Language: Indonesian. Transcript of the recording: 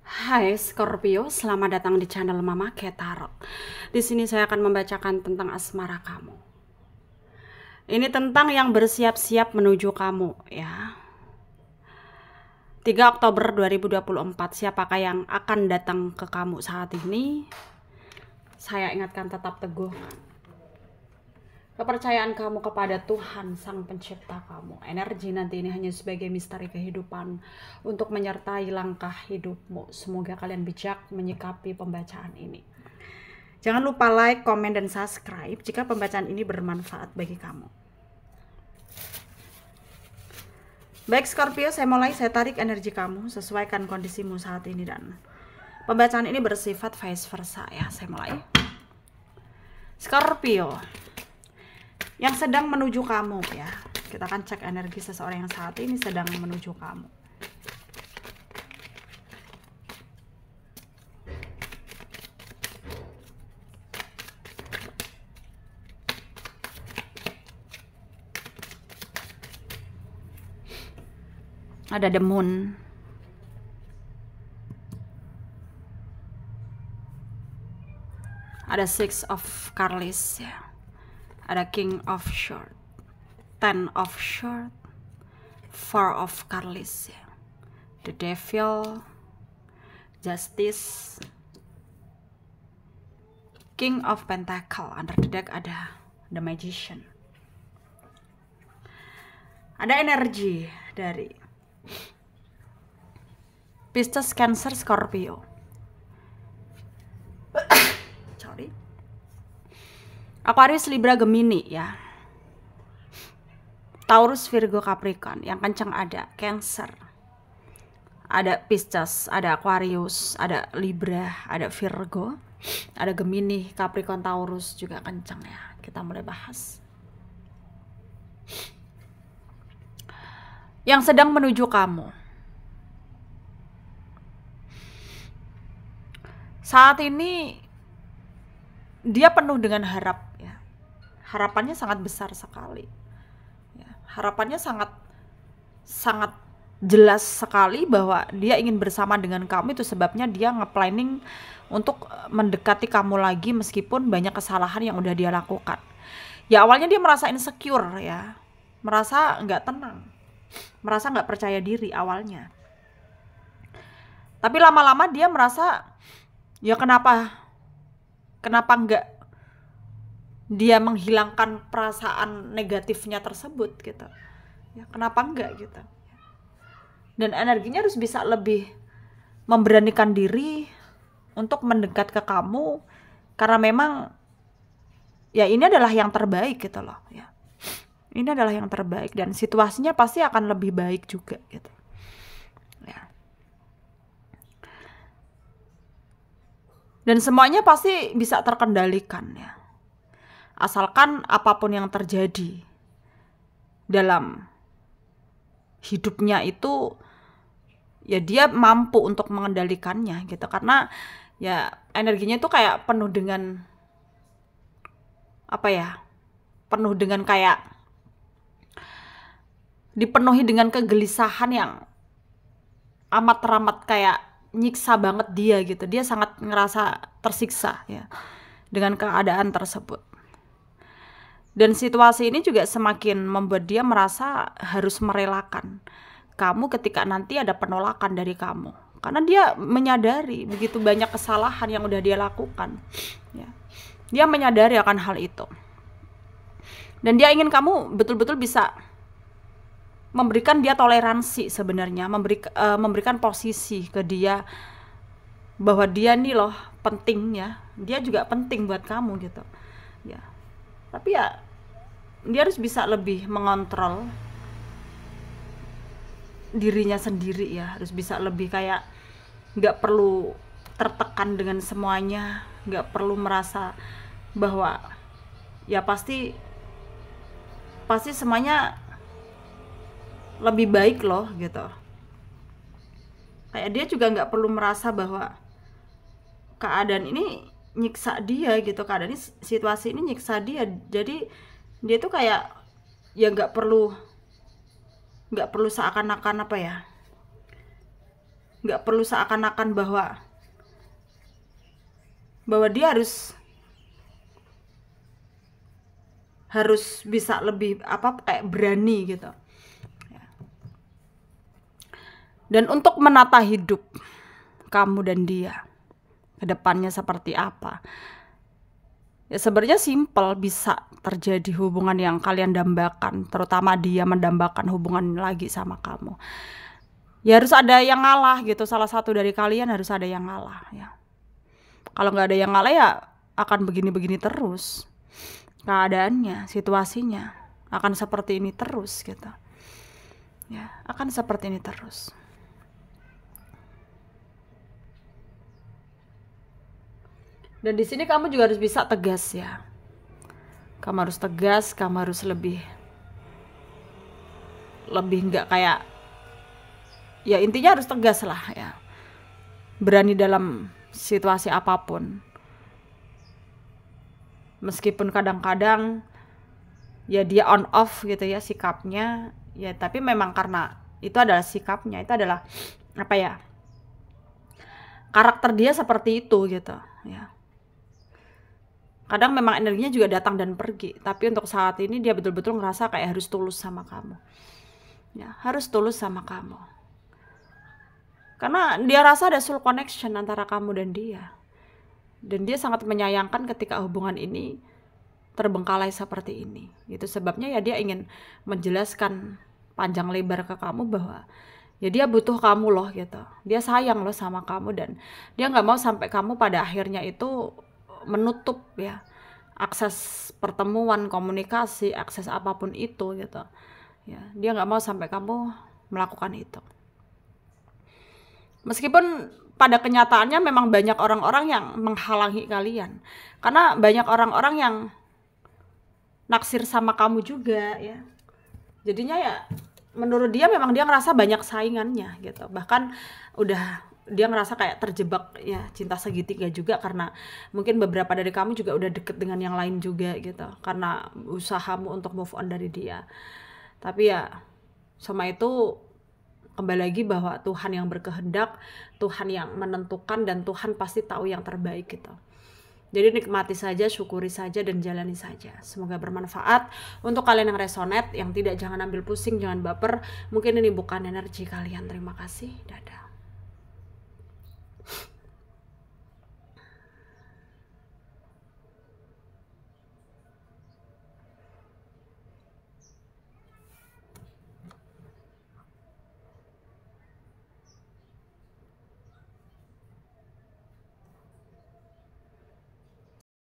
Hai Scorpio, selamat datang di channel Mama Tarot. Di sini saya akan membacakan tentang asmara kamu. Ini tentang yang bersiap-siap menuju kamu ya. 3 Oktober 2024, siapakah yang akan datang ke kamu saat ini? Saya ingatkan tetap teguh kepercayaan kamu kepada Tuhan Sang Pencipta kamu. Energi nanti ini hanya sebagai misteri kehidupan untuk menyertai langkah hidupmu. Semoga kalian bijak menyikapi pembacaan ini. Jangan lupa like, komen, dan subscribe jika pembacaan ini bermanfaat bagi kamu. Baik Scorpio, saya tarik energi kamu, sesuaikan kondisimu saat ini, dan pembacaan ini bersifat vice versa ya. Saya mulai. Scorpio yang sedang menuju kamu ya. Kita akan cek energi seseorang yang saat ini sedang menuju kamu. Ada the moon. Ada six of Carlis ya. Ada king of sword, 10 of sword, 4 of Carlis ya. The devil, justice, king of pentacle. Under the deck ada the magician. Ada energi dari Pisces, Cancer, Scorpio. Sorry. Aquarius, Libra, Gemini ya. Taurus, Virgo, Capricorn. Yang kencang ada Cancer, ada Pisces, ada Aquarius, ada Libra, ada Virgo, ada Gemini, Capricorn, Taurus juga kencang ya. Kita mulai bahas. Yang sedang menuju kamu. Saat ini dia penuh dengan harap ya. Harapannya sangat besar sekali ya. Harapannya sangat jelas sekali bahwa dia ingin bersama dengan kamu. Itu sebabnya dia nge-planning untuk mendekati kamu lagi meskipun banyak kesalahan yang udah dia lakukan. Ya awalnya dia merasa insecure ya, merasa nggak tenang, merasa nggak percaya diri awalnya. Tapi lama-lama dia merasa ya kenapa enggak dia menghilangkan perasaan negatifnya tersebut gitu ya, kenapa enggak gitu. Dan energinya harus bisa lebih memberanikan diri untuk mendekat ke kamu, karena memang ya ini adalah yang terbaik gitu loh ya. Ini adalah yang terbaik dan situasinya pasti akan lebih baik juga gitu ya. Dan semuanya pasti bisa terkendalikan ya. Asalkan apapun yang terjadi dalam hidupnya itu ya dia mampu untuk mengendalikannya gitu. Karena ya energinya itu kayak penuh dengan apa ya? Penuh dengan kayak dipenuhi dengan kegelisahan yang amat teramat kayak nyiksa banget dia gitu. Dia sangat ngerasa tersiksa ya dengan keadaan tersebut. Dan situasi ini juga semakin membuat dia merasa harus merelakan kamu ketika nanti ada penolakan dari kamu. Karena dia menyadari begitu banyak kesalahan yang udah dia lakukan ya. Dia menyadari akan hal itu. Dan dia ingin kamu betul-betul bisa memberikan dia toleransi sebenarnya, memberikan posisi ke dia bahwa dia nih loh penting ya, dia juga penting buat kamu gitu ya. Tapi ya dia harus bisa lebih mengontrol dirinya sendiri ya, harus bisa lebih kayak nggak perlu tertekan dengan semuanya, nggak perlu merasa bahwa ya pasti semuanya lebih baik loh gitu. Kayak dia juga nggak perlu merasa bahwa keadaan ini nyiksa dia gitu, keadaan ini, situasi ini nyiksa dia. Jadi dia tuh kayak ya nggak perlu seakan-akan apa ya, nggak perlu seakan-akan bahwa dia harus bisa lebih kayak berani gitu. Dan untuk menata hidup kamu dan dia ke depannya seperti apa, ya sebenarnya simpel, bisa terjadi hubungan yang kalian dambakan, terutama dia mendambakan hubungan lagi sama kamu. Ya harus ada yang ngalah gitu, salah satu dari kalian harus ada yang ngalah ya. Kalau nggak ada yang ngalah ya akan begini-begini terus keadaannya, situasinya akan seperti ini terus gitu ya, akan seperti ini terus. Dan di sini kamu juga harus bisa tegas ya. Kamu harus tegas, kamu harus lebih nggak kayak, ya intinya harus tegas lah ya. Berani dalam situasi apapun. Meskipun kadang-kadang ya dia on off gitu ya sikapnya, ya tapi memang karena itu adalah sikapnya, itu adalah karakter dia seperti itu gitu ya. Kadang memang energinya juga datang dan pergi, tapi untuk saat ini dia betul-betul ngerasa kayak harus tulus sama kamu. Ya, harus tulus sama kamu. Karena dia rasa ada soul connection antara kamu dan dia. Dan dia sangat menyayangkan ketika hubungan ini terbengkalai seperti ini. Itu sebabnya ya dia ingin menjelaskan panjang lebar ke kamu bahwa ya dia butuh kamu loh gitu. Dia sayang loh sama kamu dan dia nggak mau sampai kamu pada akhirnya itu menutup ya akses pertemuan, komunikasi, akses apapun itu gitu ya. Dia nggak mau sampai kamu melakukan itu. Meskipun pada kenyataannya memang banyak orang-orang yang menghalangi kalian, karena banyak orang-orang yang naksir sama kamu juga ya. Jadinya ya menurut dia memang dia ngerasa banyak saingannya gitu. Bahkan dia ngerasa kayak terjebak ya cinta segitiga juga, karena mungkin beberapa dari kamu juga udah deket dengan yang lain juga gitu, karena usahamu untuk move on dari dia. Tapi ya sama itu kembali lagi bahwa Tuhan yang berkehendak, Tuhan yang menentukan, dan Tuhan pasti tahu yang terbaik gitu. Jadi nikmati saja, syukuri saja, dan jalani saja. Semoga bermanfaat untuk kalian yang resonate, yang tidak, jangan ambil pusing, jangan baper. Mungkin ini bukan energi kalian. Terima kasih, dadah.